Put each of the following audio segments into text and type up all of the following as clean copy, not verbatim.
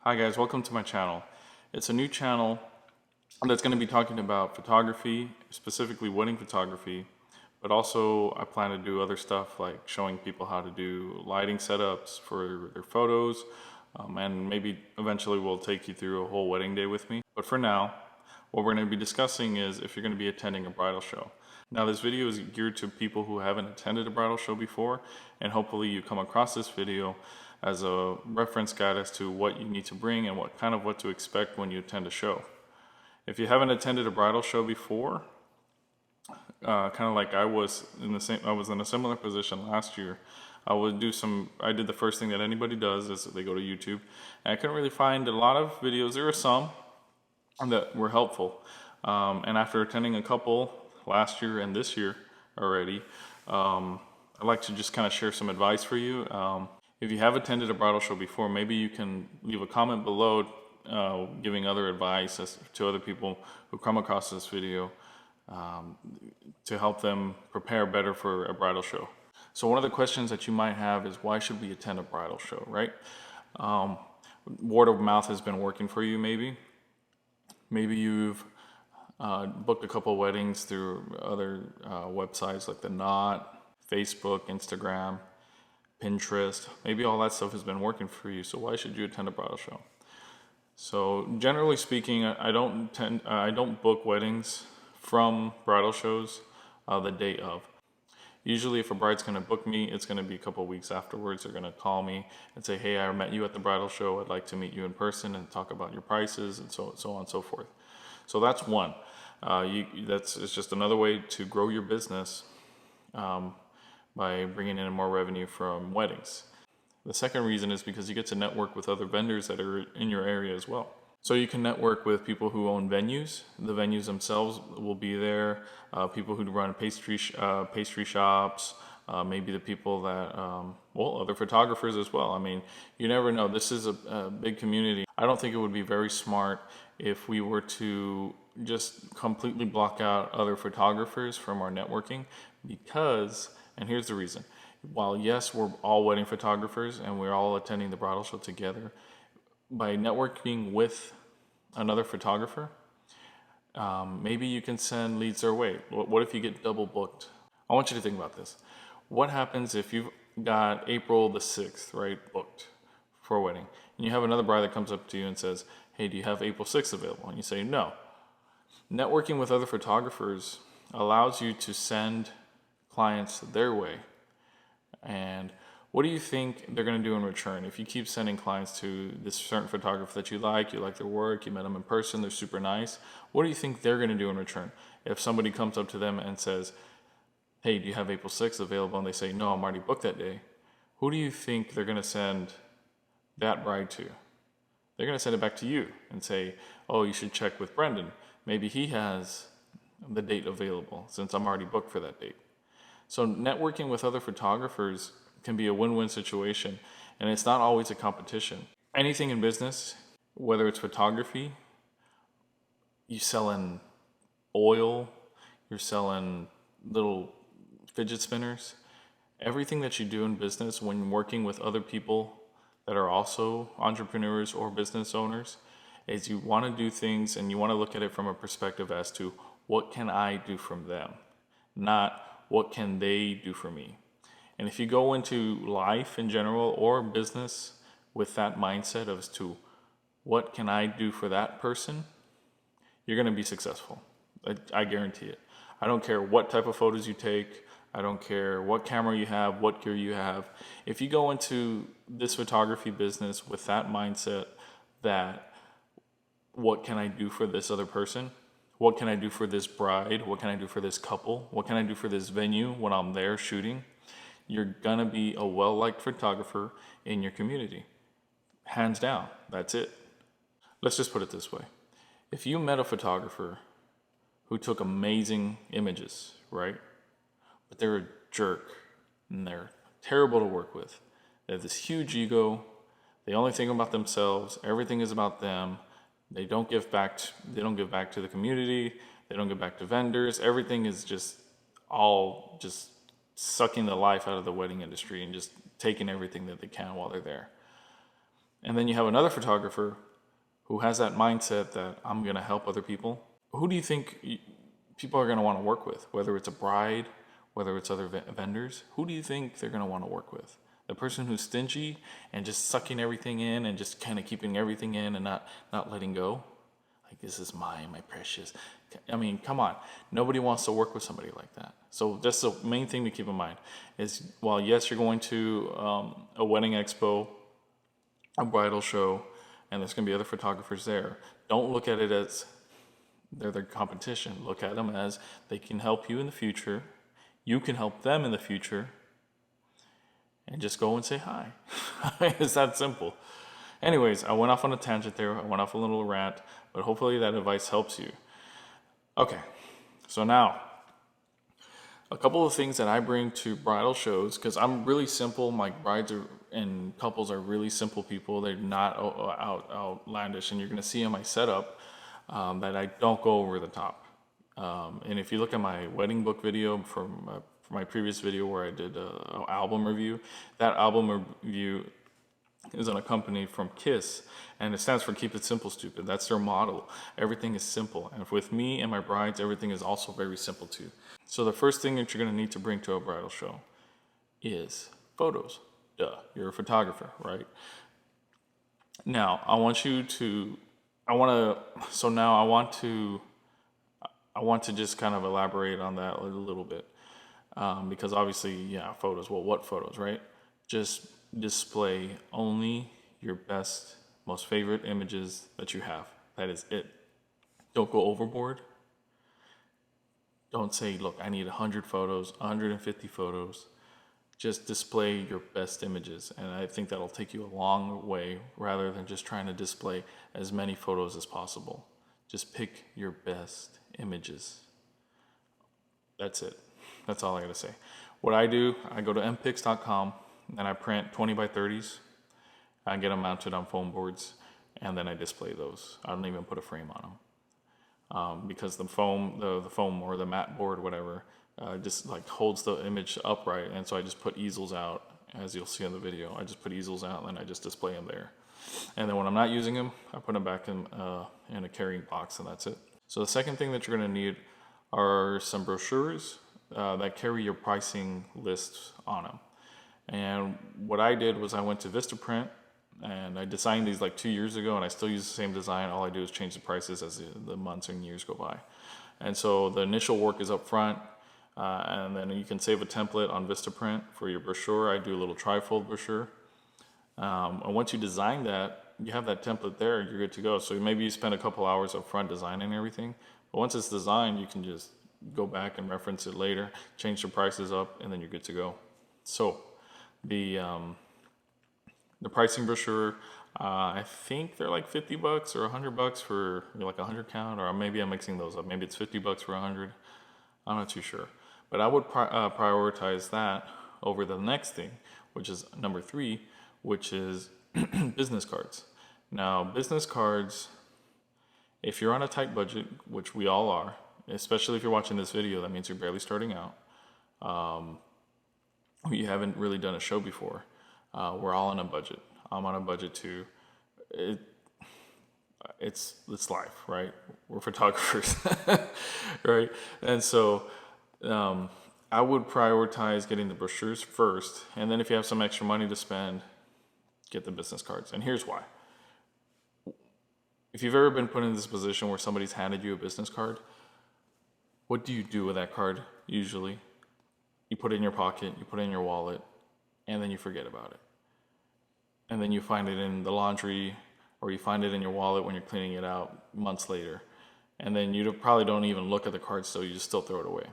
Hi guys, welcome to my channel. It's a new channel that's going to be talking about photography, specifically wedding photography, but also I plan to do other stuff like showing people how to do lighting setups for their photos, and maybe eventually we'll take you through a whole wedding day with me. But for now, what we're going to be discussing is if you're going to be attending a bridal show. Now this video is geared to people who haven't attended a bridal show before, and hopefully you come across this video as a reference guide as to what you need to bring and what to expect when you attend a show. If you haven't attended a bridal show before, kind of like I was in a similar position last year. I did the first thing that anybody does is they go to YouTube, and I couldn't really find a lot of videos. There were some that were helpful, and after attending a couple last year and this year already, I'd like to just kind of share some advice for you. If you have attended a bridal show before, maybe you can leave a comment below giving other advice to other people who come across this video to help them prepare better for a bridal show. So one of the questions that you might have is, why should we attend a bridal show, right? Word of mouth has been working for you, maybe. Maybe you've booked a couple weddings through other websites like The Knot, Facebook, Instagram, Pinterest. Maybe all that stuff has been working for you, so why should you attend a bridal show? So generally speaking, I don't book weddings from bridal shows the day of. Usually if a bride's going to book me, it's going to be a couple weeks afterwards. They're going to call me and say, hey, I met you at the bridal show. I'd like to meet you in person and talk about your prices and so on and so forth. So that's one. It's just another way to grow your business by bringing in more revenue from weddings. The second reason is because you get to network with other vendors that are in your area as well. So you can network with people who own venues. The venues themselves will be there. People who run pastry shops. Maybe the people that, other photographers as well. I mean, you never know. This is a big community. I don't think it would be very smart if we were to just completely block out other photographers from our networking because, and here's the reason. While yes, we're all wedding photographers and we're all attending the bridal show together, by networking with another photographer, maybe you can send leads their way. What if you get double booked? I want you to think about this. What happens if you've got April the 6th, right, booked for a wedding, and you have another bride that comes up to you and says, hey, do you have April 6th available? And you say, no. Networking with other photographers allows you to send clients their way. And what do you think they're going to do in return? If you keep sending clients to this certain photographer that you like their work, you met them in person, they're super nice, what do you think they're going to do in return? If somebody comes up to them and says, hey, do you have April 6th available? And they say, no, I'm already booked that day. Who do you think they're going to send that bride to? They're going to send it back to you and say, oh, you should check with Brendan. Maybe he has the date available since I'm already booked for that date. So networking with other photographers can be a win-win situation, and it's not always a competition. Anything in business, whether it's photography, you selling oil, you're selling little fidget spinners, everything that you do in business when working with other people that are also entrepreneurs or business owners is you want to do things and you want to look at it from a perspective as to what can I do from them, not what can they do for me? And if you go into life in general or business with that mindset as to what can I do for that person, you're going to be successful. I guarantee it. I don't care what type of photos you take. I don't care what camera you have, what gear you have. If you go into this photography business with that mindset that what can I do for this other person? What can I do for this bride? What can I do for this couple? What can I do for this venue when I'm there shooting? You're gonna be a well-liked photographer in your community. Hands down, that's it. Let's just put it this way. If you met a photographer who took amazing images, right? But they're a jerk and they're terrible to work with. They have this huge ego. They only think about themselves. Everything is about them. They don't give back to the community. They don't give back to vendors. Everything is just sucking the life out of the wedding industry and just taking everything that they can while they're there. And then you have another photographer who has that mindset that I'm going to help other people. Who do you think people are going to want to work with? Whether it's a bride, whether it's other vendors, who do you think they're going to want to work with? The person who's stingy and just sucking everything in and just kind of keeping everything in and not letting go? Like, this is mine, my precious. I mean, come on. Nobody wants to work with somebody like that. So that's the main thing to keep in mind is, while yes, you're going to a wedding expo, a bridal show, and there's going to be other photographers there, don't look at it as they're their competition. Look at them as they can help you in the future. You can help them in the future. And just go and say hi. It's that simple. Anyways, I went off on a tangent there. I went off a little rant, but hopefully that advice helps you. Okay, so now, a couple of things that I bring to bridal shows, because I'm really simple. My brides and couples are really simple people. They're not outlandish, and you're going to see in my setup that I don't go over the top. And if you look at my wedding book video from my previous video where I did an album review, that album review is on a company from KISS, and it stands for Keep It Simple Stupid. That's their model. Everything is simple. And with me and my brides, everything is also very simple too. So the first thing that you're going to need to bring to a bridal show is photos. Duh, you're a photographer, right? Now, I want to just kind of elaborate on that a little bit. Because obviously, yeah, photos. Well, what photos, right? Just display only your best, most favorite images that you have. That is it. Don't go overboard. Don't say, look, I need 100 photos, 150 photos. Just display your best images. And I think that'll take you a long way rather than just trying to display as many photos as possible. Just pick your best images. That's it. That's all I gotta say. What I do, I go to mpix.com and I print 20 by 30s. I get them mounted on foam boards, and then I display those. I don't even put a frame on them because the foam or the mat board, whatever, just like holds the image upright. And so I just put easels out, as you'll see in the video. I just put easels out and I just display them there. And then when I'm not using them, I put them back in a carrying box, and that's it. So the second thing that you're gonna need are some brochures that carry your pricing lists on them. And what I did was I went to Vistaprint, and I designed these like 2 years ago, and I still use the same design. All I do is change the prices as the months and years go by. And so the initial work is up front, and then you can save a template on Vistaprint for your brochure. I do a little trifold brochure. And once you design that, you have that template there, you're good to go. So maybe you spend a couple hours up front designing everything, but once it's designed, you can just go back and reference it later, change the prices up, and then you're good to go. So the pricing brochure, I think they're like $50 or $100 for like 100 count, or maybe I'm mixing those up. Maybe it's $50 for 100. I'm not too sure, but I would prioritize that over the next thing, which is number 3, which is business cards. Now, business cards, if you're on a tight budget, which we all are, especially if you're watching this video, that means you're barely starting out. You haven't really done a show before. We're all on a budget. I'm on a budget too. It's life, right? We're photographers, right? And so I would prioritize getting the brochures first, and then if you have some extra money to spend, get the business cards. And here's why. If you've ever been put in this position where somebody's handed you a business card, what do you do with that card usually? You put it in your pocket, you put it in your wallet, and then you forget about it. And then you find it in the laundry, or you find it in your wallet when you're cleaning it out months later. And then you probably don't even look at the card still, you just still throw it away.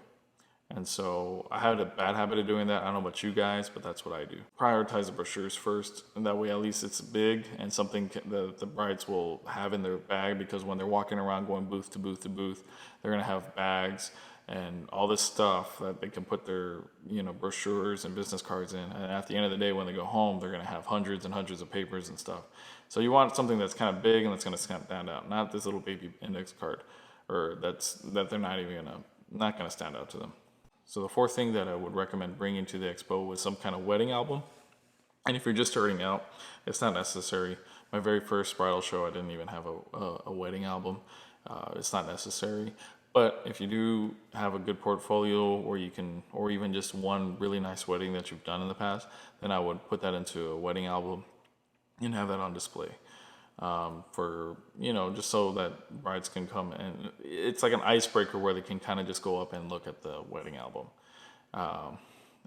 And so I had a bad habit of doing that. I don't know about you guys, but that's what I do. Prioritize the brochures first, and that way at least it's big and something that the brides will have in their bag, because when they're walking around going booth to booth to booth, they're gonna have bags and all this stuff that they can put their brochures and business cards in. And at the end of the day, when they go home, they're gonna have hundreds and hundreds of papers and stuff. So you want something that's kind of big and that's gonna stand out, not this little baby index card, or that they're not gonna stand out to them. So the fourth thing that I would recommend bringing to the expo was some kind of wedding album. And if you're just starting out, it's not necessary, My very first bridal show, I didn't even have a wedding album. It's not necessary. But if you do have a good portfolio, or you can, or even just one really nice wedding that you've done in the past, then I would put that into a wedding album and have that on display. For, just so that brides can come, and it's like an icebreaker where they can kind of just go up and look at the wedding album,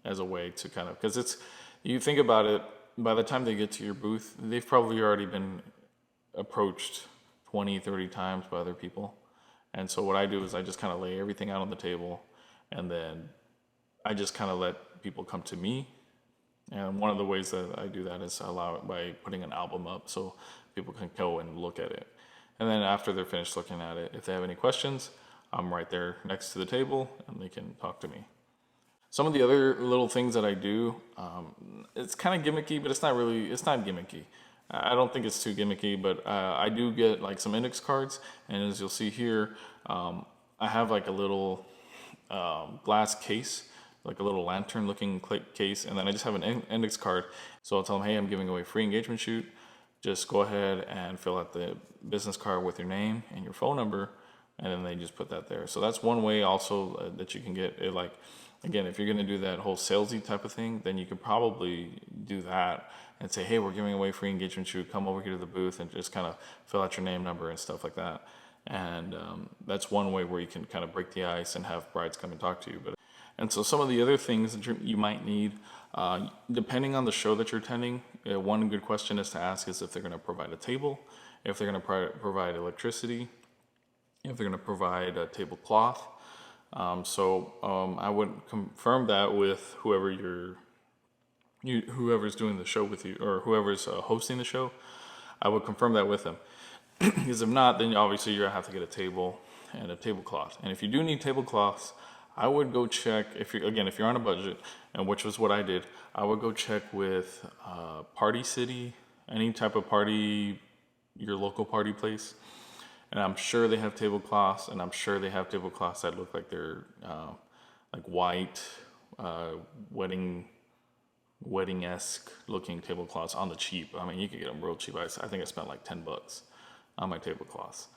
as a way to kind of, because you think about it, by the time they get to your booth, they've probably already been approached 20, 30 times by other people. And so what I do is I just kind of lay everything out on the table, and then I just kind of let people come to me. And one of the ways that I do that is I allow it by putting an album up so people can go and look at it. And then after they're finished looking at it, if they have any questions, I'm right there next to the table and they can talk to me. Some of the other little things that I do, it's kind of gimmicky, but it's not gimmicky. I don't think it's too gimmicky, but I do get like some index cards. And as you'll see here, I have like a little glass case, like a little lantern looking case, and then I just have an index card. So I'll tell them, hey, I'm giving away a free engagement shoot. Just go ahead and fill out the business card with your name and your phone number, and then they just put that there. So that's one way also that you can get it. Like, again, if you're going to do that whole salesy type of thing, then you could probably do that and say, hey, we're giving away free engagement shoot. Come over here to the booth and just kind of fill out your name, number, and stuff like that. And that's one way where you can kind of break the ice and have brides come and talk to you. And so some of the other things that you might need, depending on the show that you're attending, one good question is to ask is if they're going to provide a table, if they're going to provide electricity, if they're going to provide a tablecloth. I would confirm that with whoever's doing the show with you, or whoever's hosting the show. I would confirm that with them. Because if not, then obviously you're going to have to get a table and a tablecloth. And if you do need tablecloths, I would go check, if you're on a budget, and which was what I did, I would go check with Party City, any type of party, your local party place. And I'm sure they have tablecloths, and I'm sure they have tablecloths that look like they're like white, wedding-esque looking tablecloths on the cheap. I mean, you could get them real cheap. I think I spent like $10 on my tablecloths.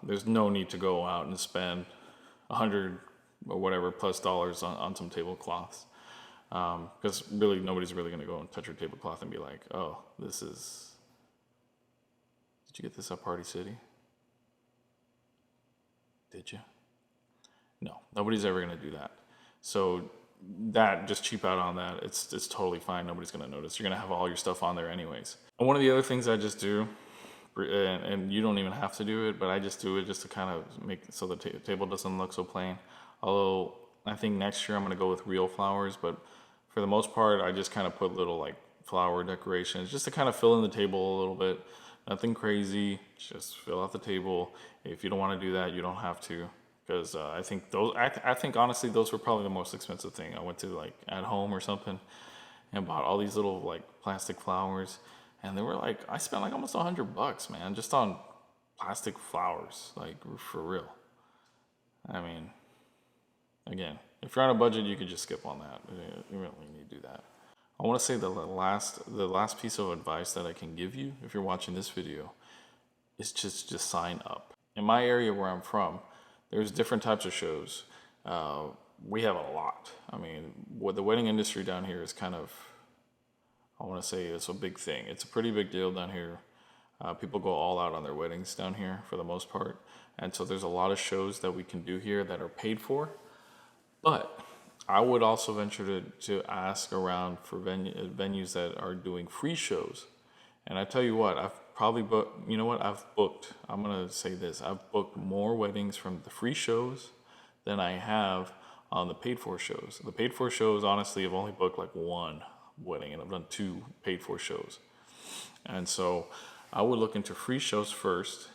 There's no need to go out and spend $100 or whatever plus dollars on some tablecloths, because really nobody's really going to go and touch your tablecloth and be like, oh, did you get this at Party City? Did you? No, nobody's ever going to do that. So that, just cheap out on that. It's totally fine. Nobody's going to notice. You're going to have all your stuff on there anyways. And one of the other things I just do, and you don't even have to do it, but I just do it just to kind of make it so the table doesn't look so plain. Although I think next year I'm going to go with real flowers, but for the most part I just kind of put little like flower decorations just to kind of fill in the table a little bit. Nothing crazy, just fill out the table. If you don't want to do that, you don't have to, because I think honestly those were probably the most expensive thing. I went to like At Home or something and bought all these little like plastic flowers. And they were like, I spent like almost $100, man, just on plastic flowers, like for real. I mean, again, if you're on a budget, you could just skip on that. You really need to do that. I want to say the last piece of advice that I can give you, if you're watching this video, is just sign up. In my area where I'm from, there's different types of shows. We have a lot. I mean, the wedding industry down here is kind of, I want to say it's a big thing. It's a pretty big deal down here. People go all out on their weddings down here for the most part. And so there's a lot of shows that we can do here that are paid for. But I would also venture to ask around for venues that are doing free shows. And I tell you what, I've booked, I'm going to say this, I've booked more weddings from the free shows than I have on the paid for shows. The paid for shows, honestly, I've only booked like one wedding, and I've done 2 paid for shows. And so I would look into free shows first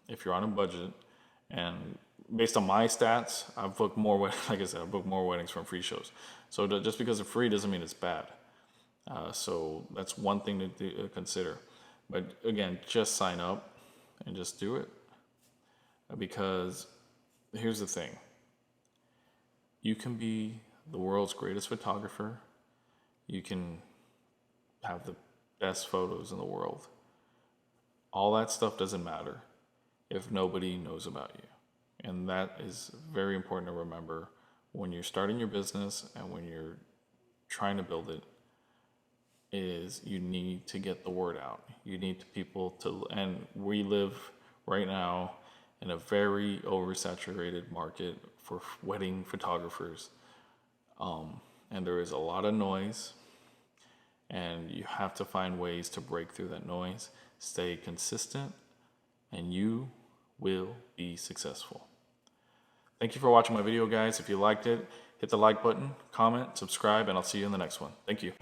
if you're on a budget. And based on my stats, I've booked more like I said, I've booked more weddings from free shows. So just because it's free doesn't mean it's bad. So that's one thing to consider. But again, just sign up and just do it. Because here's the thing. You can be the world's greatest photographer. You can have the best photos in the world. all that stuff doesn't matter if nobody knows about you. And that is very important to remember when you're starting your business and when you're trying to build it, is you need to get the word out. You need people to, and we live right now in a very oversaturated market for wedding photographers. And there is a lot of noise, and you have to find ways to break through that noise, stay consistent, and you will be successful. Thank you for watching my video, guys. If you liked it, hit the like button, comment, subscribe, and I'll see you in the next one. Thank you.